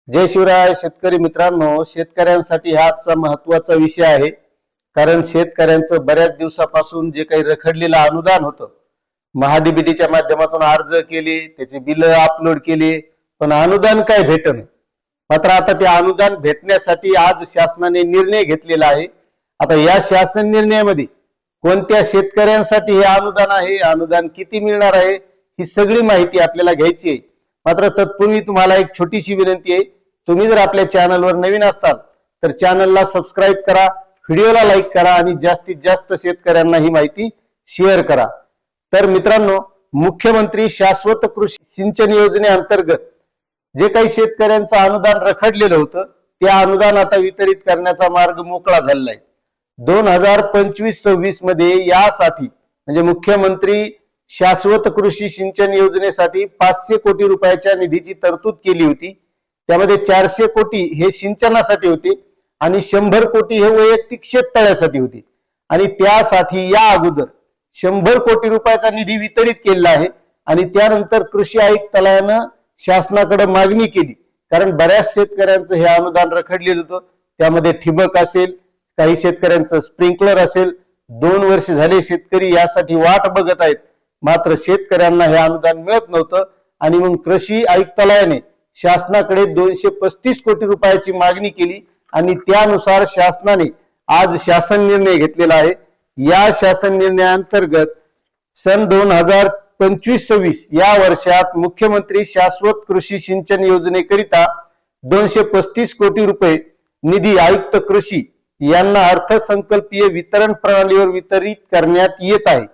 जय शिवराय शेतकरी मित्रांनो, शेतकऱ्यांसाठी हा आजचा महत्त्वाचा विषय आहे। कारण शेतकऱ्यांचं बऱ्याच दिवसापासून जे काही रखडलेलं अनुदान होतं, महाडीबीटीच्या माध्यमातून अर्ज केले, त्याचे बिल अपलोड केले, पण अनुदान काय भेटणं। मात्र आता ते अनुदान भेटण्यासाठी आज शासनाने निर्णय घेतलेला आहे। आता या शासन निर्णयामध्ये कोणत्या शेतकऱ्यांसाठी हे अनुदान आहे, अनुदान किती मिळणार आहे, ही सगळी माहिती आपल्याला घ्यायची आहे। मात्र तत्पूर्वी तुम्हाला एक छोटीशी विनंती आहे, तुम्ही जर आपल्या चॅनलवर नवीन असाल तर चॅनलला सबस्क्राइब करा, व्हिडिओला लाईक करा आणि जास्तीत जास्त शेतकऱ्यांना ही माहिती शेअर करा। तर मित्रांनो, मुख्यमंत्री शाश्वत कृषी सिंचन योजनेअंतर्गत जे काही शेतकऱ्यांचं अनुदान रखडलेलं होतं, ते अनुदान आता वितरित करण्याचा मार्ग मोकळा झालेला आहे। 2025-26 मध्ये यासाठी म्हणजे मुख्यमंत्री शाश्वत कृषी सिंचन योजनेसाठी 500 कोटी रुपयाच्या निधीची तरतूद केली होती। त्यामध्ये 400 कोटी हे सिंचनासाठी होते आणि 100 कोटी हे वैयक्तिक शेततळ्यासाठी होते। आणि त्यासाठी या अगोदर 100 कोटी रुपयाचा निधी वितरित केला आहे आणि त्यानंतर कृषी आयुक्तालयानं शासनाकडे मागणी केली, कारण बऱ्याच शेतकऱ्यांचं हे अनुदान रखडलेलं होतं। त्यामध्ये ठिबक असेल, काही शेतकऱ्यांचं स्प्रिंकलर असेल, 2 वर्ष झाले शेतकरी यासाठी वाट बघत आहेत, मात्र शेतकऱ्यांना हे अनुदान मिळत नव्हतं। आणि मग कृषी आयुक्तालयाने शासनाकडे 235 कोटी रुपयाची मागणी केली आणि त्यानुसार शासनाने आज शासन निर्णय घेतलेला आहे। या शासन निर्णयाअंतर्गत सन 2025-26 या वर्षात मुख्यमंत्री शाश्वत कृषी सिंचन योजनेकरिता 235 कोटी रुपये निधी आयुक्त कृषी यांना अर्थसंकल्पीय वितरण प्रणालीवर वितरित करण्यात येत आहे।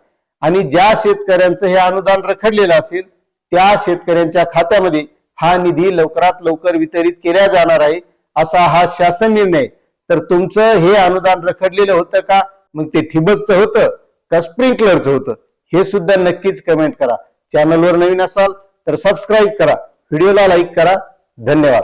आणि ज्या शेतकऱ्यांचं हे अनुदान रखडलेलं असेल त्या शेतकऱ्यांच्या खात्यामध्ये हा निधी लवकरात लवकर वितरित केला जाणार आहे, असा हा शासन निर्णय। तर तुमचं हे अनुदान रखडलेलं होतं का, मग ते ठिबकचं होतं का स्प्रिंकलरचं होतं, हे सुद्धा नक्कीच कमेंट करा। चॅनलवर नवीन असाल तर सबस्क्राइब करा, व्हिडिओला लाईक करा। धन्यवाद।